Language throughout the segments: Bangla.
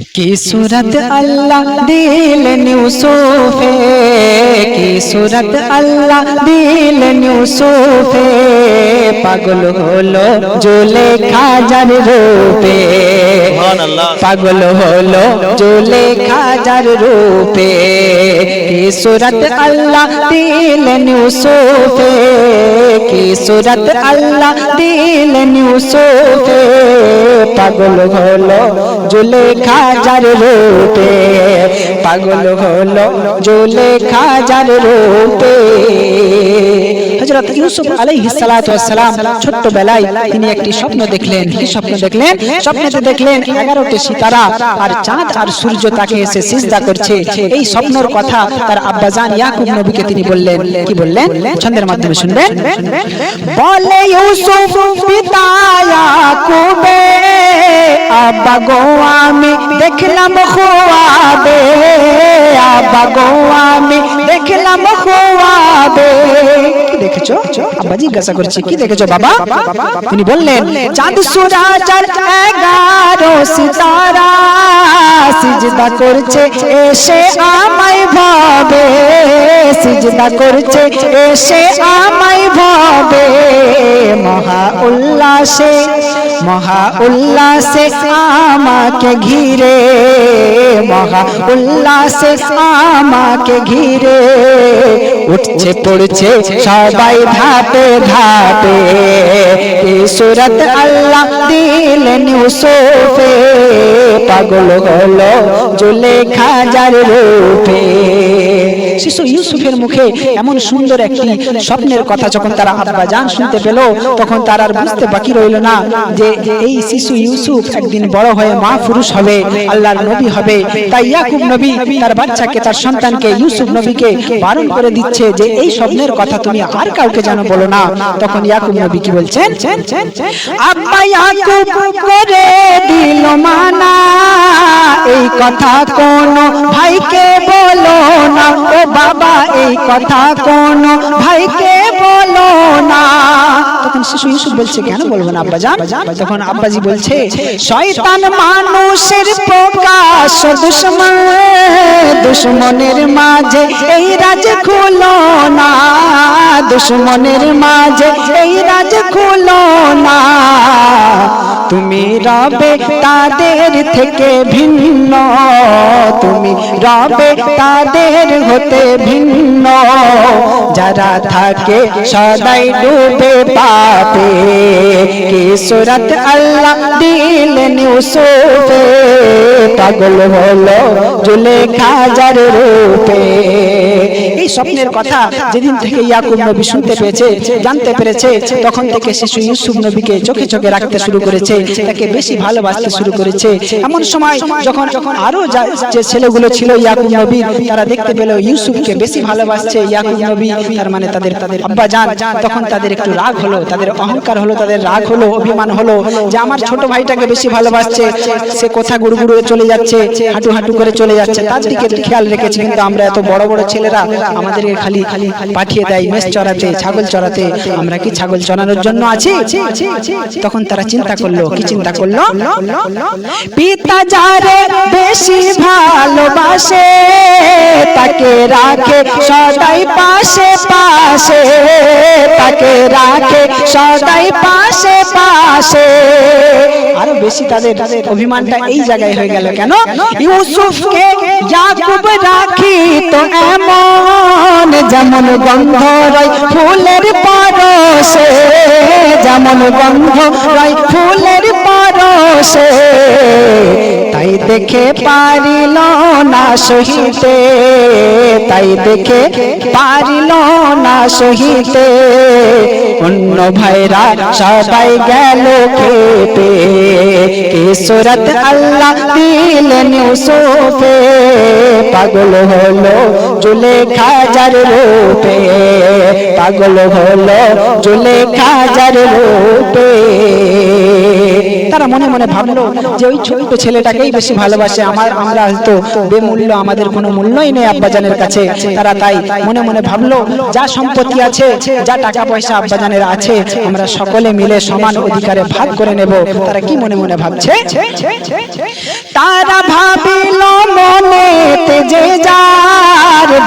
की सूरत अल्लाह दिल यूसुफे, की सूरत अल्लाह दिल यूसुफे, पागल होलो जुलेखा जार रूपे, पागल होलो जुलेखा जार रूपे, की सूरत अल्लाह दिल यूसुफे, की सूरत अल्लाह दिल यूसुफे, पागल होलो जुलेखा जार रूपे, पागल होलो जुलेखा जार रूपे। হযরত ইউসুফ আলাইহিস সালাতু ওয়াস সালাম ছোটবেলায় তিনি একটি স্বপ্ন দেখলেন। কি স্বপ্ন দেখলেন? স্বপ্নেতে দেখলেন 11টি সিতারা আর চাঁদ আর সূর্য তাকে এসে সিজদা করছে। এই স্বপ্নের কথা তার আব্বাজান ইয়াকুব নবীকে তিনি বললেন। কি বললেন? ছন্দের মাধ্যমে শুনবেন। বলে ইউসুফ পিতা ইয়াকুবে, আব্বা গো আমি দেখলাম খুয়াবে, আব্বা গো আমি দেখলাম খুয়াবে। কি দেখেছো? আব্বা জিজ্ঞাসা করছে কি দেখেছো বাবা? তিনি বললেন চাঁদ সূরজ আর 11 সিতারা সিজদা করছে এসে আমায় ভাবে, সিজদা করছে এসে আমায় ভাবে, মহা উল্লাসে মহা উল্লাসে আমাকে ঘিরে, মহা উল্লাসে আমাকে ঘিরে, উঠছে পড়ছে সবাই ধাপে ধাপে, এই সূরত আল্লাহ দিলেন ইউসুফে, পাগল হলো জুলেখা যার রূপে। শিশু ইউসুফের মুখে এমন সুন্দর একটি স্বপ্নের কথা যখন তারা আব্বাজান শুনতে পেল, তখন তার আর বুঝতে বাকি রইল না যে এই শিশু ইউসুফ একদিন বড় হয়ে মা পুরুষ হবে, আল্লাহর নবী হবে। তাই ইয়াকুব নবী তার বাচ্চাকে, তার সন্তানকে ইউসুফ নবীকে বারণ করে দিচ্ছে যে এই স্বপ্নের কথা তুমি আর কাউকে যেন বলো না। তখন ইয়াকুব নবী কি বলছেন? আব্বা ইয়াকুব করে দিল মানা, এই কথা কোন ভাইকে বলো না, ও বাবা এই কথা কোন ভাইকে বলো না। তখন শিশু ইউসুফ বলছে কেন বলবো না আব্বাজান? তখন আব্বাজি বলছে শয়তান মানুষের প্রকাশ দুশমন, দুশমনের মাঝে এই রাজ খুলো না, দুশমনের মাঝে এই রাজ খুলো না, তুমি রবে তাদের থেকে ভিন্ন, তুমি রবে তাদের হতে ভিন্ন, যারা থাকে সদাই ডুবে পাপে, কি সূরত আল্লাহ দিলেন ইউসুফে, পাগল হলো জুলেখা যার রূপে। এই স্বপ্নের কথা যেদিন থেকে ইয়াকুব নবী শুনতে পেয়েছে, জানতে পেরেছে, তখন থেকে শিশু ইউসুফ নবীকে চোখে চোখে রাখতে শুরু করেছে, তাকে বেশি ভালোবাসতে শুরু করেছে। এমন সময় যখন আরো যে ছেলেগুলো ছিল ইয়াকুব নবী, তারা দেখতে পেল ইউসুফকে বেশি ভালোবাসছে ইয়াকুব নবী, তার মানে তাদের আব্বাজান, তখন তাদের একটু রাগ হলো, তাদের অহংকার হলো, তাদের রাগ হলো, অভিমান হলো যে আমার ছোট ভাইটাকে বেশি ভালোবাসছে, সে কোথা গুড়ু গুড়ু চলে যাচ্ছে, হাঁটু হাঁটু করে চলে যাচ্ছে, তার দিকে খেয়াল রেখেছে, কিন্তু আমরা এত বড় বড় ছেলেরা আমাদেরকে খালি পাঠিয়ে দেয় মেষ চড়াতে, ছাগল চড়াতে, আমরা কি ছাগল চড়ানোর জন্য আছি? তখন তারা চিন্তা করলো, কি চিন্তা করলো? পিতা যারে বেশি ভালোবাসে তাকে রাখে সদাই পাশে পাশে, তাকে রাখে সদাই পাশে পাশে। আরো বেশি তাদের অভিমানটা এই জায়গায় হয়ে গেল কেন? ইউসুফকে ইয়াকুব রাখি তো এমন, যেমন গন্ধ রয় ফুলের পরশে, যেমন গন্ধ রয় ফুলের পরশে, তাই দেখে পারিল না সহিতে, তাই দেখে পারিল না সহিতে, অন্য ভাইরা সবাই গেল খেপে, কি সূরত আল্লাহ দিলেন ইউসুফে, পাগল হলো জুলেখা যার রূপে, পাগল হলো জুলেখা যার রূপে। তারা মনে মনে ভাবলো যে ওই ছোট্ট ছেলেটাকেই বেশি ভালোবাসে, আমরা হয়তো বেমূল্য, আমাদের কোনো মূল্যই নেই আব্বাজানের কাছে। তারা তাই মনে মনে ভাবলো যা সম্পত্তি আছে, যা টাকা পয়সা আব্বাজানের আছে, আমরা সকলে মিলে সমান অধিকারে ভাগ করে নেব। তারা কি মনে মনে ভাবছে? তারা ভাব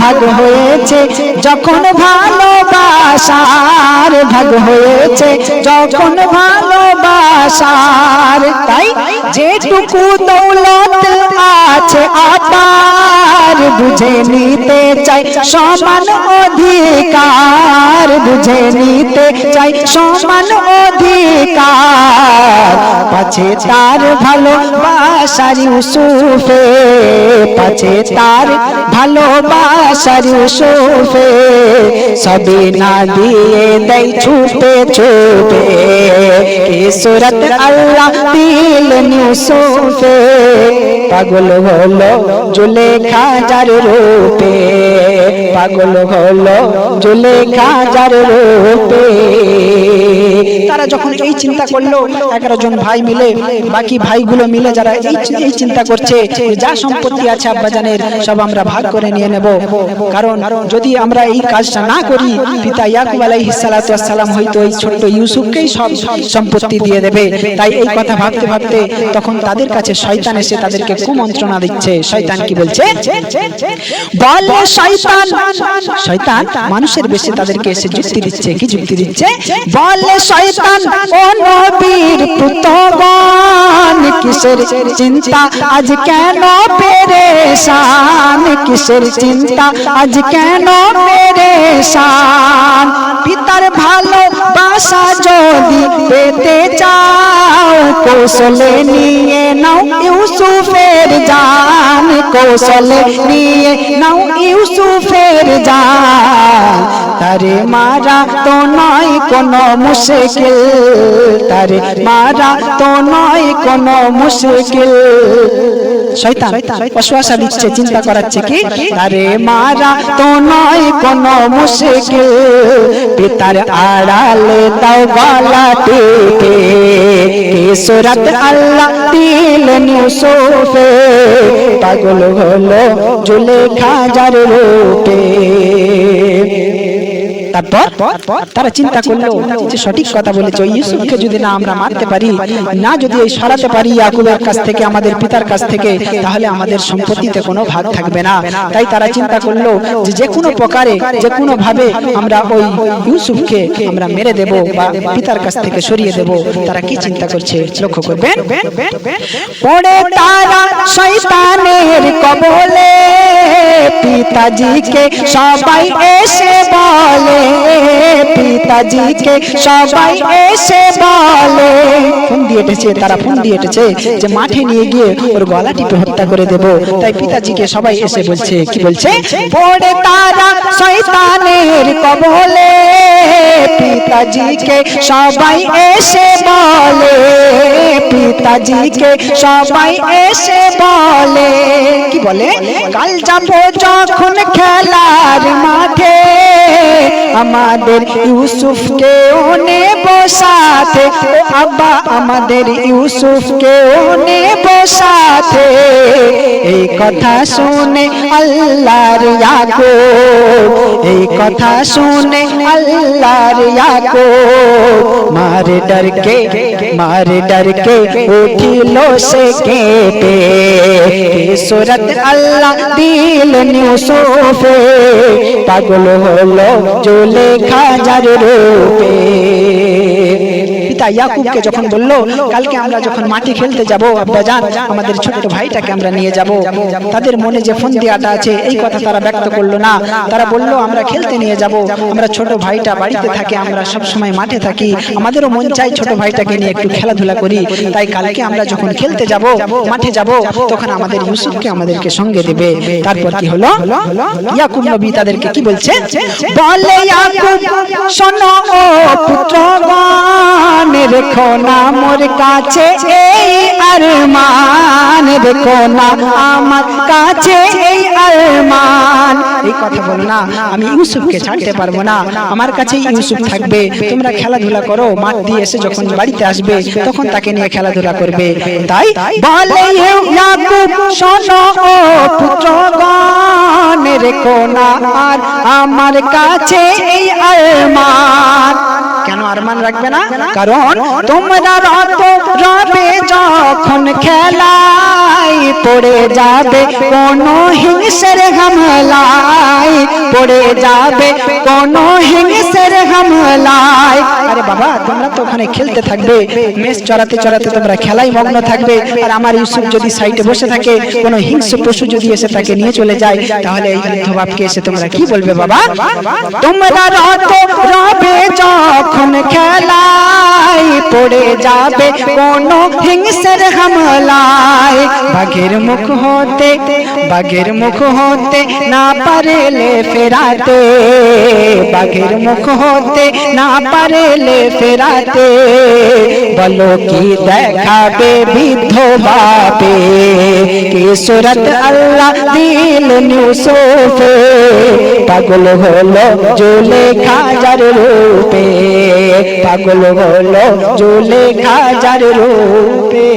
ভাগ হয়েছে যখন ভালোবাসার ভাগ হয়েছে যখন ভালোবাসার। তাই যেটুকু দৌলত আছে আপার বুঝে নিতে চাই সমান অধিকার, বুঝে নিতে চাই সমান অধিকার। পাছে তার ভালোবাসার ইউসুফে, পাছে তার ভালোবাসার ইউসুফে, সবে না দিয়ে দেয় ছুপে ছুপে। কি সুরত আল্লাহ দিলেন ইউসুফে, পাগল হলো জুলেখা যার রূপে, পাগল হলো জুলেখা যার রূপে। তারা যখন এই চিন্তা করলো 11 জন ভাই মিলে, বাকি ভাইগুলো মিলে যারা এই চিন্তা করছে যা সম্পত্তি আছে আব্বাজানের সব আমরা ভাগ করে নিয়ে নেব, কারণ যদি আমরা এই কাজটা না করি পিতা ইয়াকুব আলাইহিস সালাতু ওয়াস সালাম হয়তো এই ছোট্ট ইউসুফকেই সব সম্পত্তি দিয়ে দেবে। তাই এই কথা ভাবতে ভাবতে তখন তাদের কাছে শয়তান এসে তাদেরকে কুমন্ত্রণা দিচ্ছে। শয়তান কি বলছে? বলে শয়তান, শয়তান মানুষের বেশে তাদেরকে এসে যুক্তি দিচ্ছে। কি যুক্তি দিচ্ছে? বলে শয়তান, ও নবীর পুত্রগণ কিসের চিন্তা আজ কেন পেরেশান, কিসের চিন্তা আজ কেন পেরেশান। পিতার ভালোবাসা যদি পেতে চাও কৌশলে নিয়ে নাও ইউসুফের জান, কৌশলে নিয়ে নাও ইউসুফের জান। তারে মারা তো নয় কোনো মুশকিল, তারে মারা তো নয় কোনো মুশকিল। শয়তান ওয়াসওয়াসা দিচ্ছে, চিন্তা করাচ্ছে কি তারে মারা তো নয় কোনো মুশকিল। পিতার আড়ালে দাও গলা টিপে, কি সুরত আল্লাহ দিলেন ইউসুফে, পাগল হলো জুলেখা যার রূপে। তারপর তারা চিন্তা করলো যে সঠিক কথা বলেছে, ওই ইউসুফকে যদি না আমরা মারতে পারি, না যদি এই সরাতে পারি ইয়াকুবের কাছ থেকে, আমাদের পিতার কাছ থেকে, তাহলে আমাদের সম্পত্তিতে কোনো ভাগ থাকবে না। তাই তারা চিন্তা করলো যে যে কোনো প্রকারে যে কোনো ভাবে আমরা ওই ইউসুফকে আমরা মেরে দেব বা পিতার কাছ থেকে সরিয়ে দেব। তারা কি চিন্তা করছে লক্ষ্য করবেন। পড়ে তারা শয়তানের কবলে, পিতাজিকে সবাই এসে বলে, পিতাজিকে সবাই এসে বলে। ফোন দিয়ে এসেছে, তারা ফোন দিয়ে এসেছে যে মাঠে নিয়ে গিয়ে ওর গলা টিপে হত্যা করে দেব। তাই পিতাজিকে সবাই এসে বলছে, কি বলছে? পড়ে তারা শয়তানের কবলে, পিতাজিকে সবাই এসে বলে, পিতাজিকে সবাই এসে বলে। কি বলে? কাল যাবো যখন খেলার মাঠে, আমাদের ইউসুফকে নেব সাথে, ও আব্বা আমাদের ইউসুফকে নেব সাথে। এই কথা শুনে আল্লাহর ইয়াকুব, এই কথা শুনে আল্লাহর ইয়াকুব মার ডর के उठिलो से केटे। सूरत अल्लाह दिलेन यूसुफे, पागल হলো জুলেখা যার রূপে। পিতা ইয়াকুবকে যখন বলল কালকে আমরা যখন মাঠে খেলতে যাব আব্বাজান, আমাদের ছোট্ট ভাইটাকে আমরা নিয়ে যাব, তাদের মনে যে ফন্দিয়াটা আছে এই কথা তারা ব্যক্ত করলো না। তারা বলল আমরা খেলতে নিয়ে যাব, আমরা ছোট ভাইটা বাড়িতে থাকে, আমরা সব সময় মাঠে থাকি, আমাদেরও মন চাই ছোট ভাইটাকে নিয়ে একটু খেলাধুলা করি। তাই কালকে আমরা যখন খেলতে যাব, মাঠে যাব, তখন আমাদের ইউসুফকে আমাদেরকে সঙ্গে দেবে। তারপর কি হলো? ইয়াকুব নবী তাদেরকে কি বলছে? বলে ইয়াকুব শোনো ও পুত্রগণ, রেখো না মোর কাছে এই আরমান, রেখো না আমার কাছে এই আরমান। এই কথা বলো না, আমি ইউসুফকে ছাড়তে পারবো না, আমার কাছেই ইউসুফ থাকবে। তোমরা খেলাধুলা করো, মাঠ দিয়ে এসে যখন বাড়িতে আসবে তখন তাকে নিয়ে খেলাধুলা করবে। তাই বলে ইয়াকুব শোনো ও পুত্রগণ, রেখো না আর আমার কাছে এই আরমান। কেন আরমান রাখবে না? কারণ তোমরা রত রবে যখন খেলায় পড়ে যাবে কোন হিংসের হামলায়, পড়ে যাবে কোন হিংসের হামলায়। আরে বাবা তোমরা তো ওখানে খেলতে থাকবে, মেষ চড়াতে চড়াতে তোমরা খেলাই মগ্ন থাকবে, আর আমার ইউসুফ যদি সাইডে বসে থাকে, কোনো হিংস্র পশু যদি এসে তাকে নিয়ে চলে যায়, তাহলে এই বৃদ্ধ বাপকে এসে তোমরা কি বলবে বাবা? তোমরা রত রবে যখন খেলায় পড়ে যাবে কোন হিংসের হামলায়। বাঘের মুখ হতে, বাঘের মুখ হতে না পারলে ফেরাতে, বাঘের মুখ হতে না পারলে ফেরাতে। বলো কি দেখাবে বৃদ্ধ বাপে, কি সুরত আল্লাহ দিল ইউসুফে। পাগল হলো জুলেখা যার রূপে, পাগল হলো জুলেখা যার রূপে।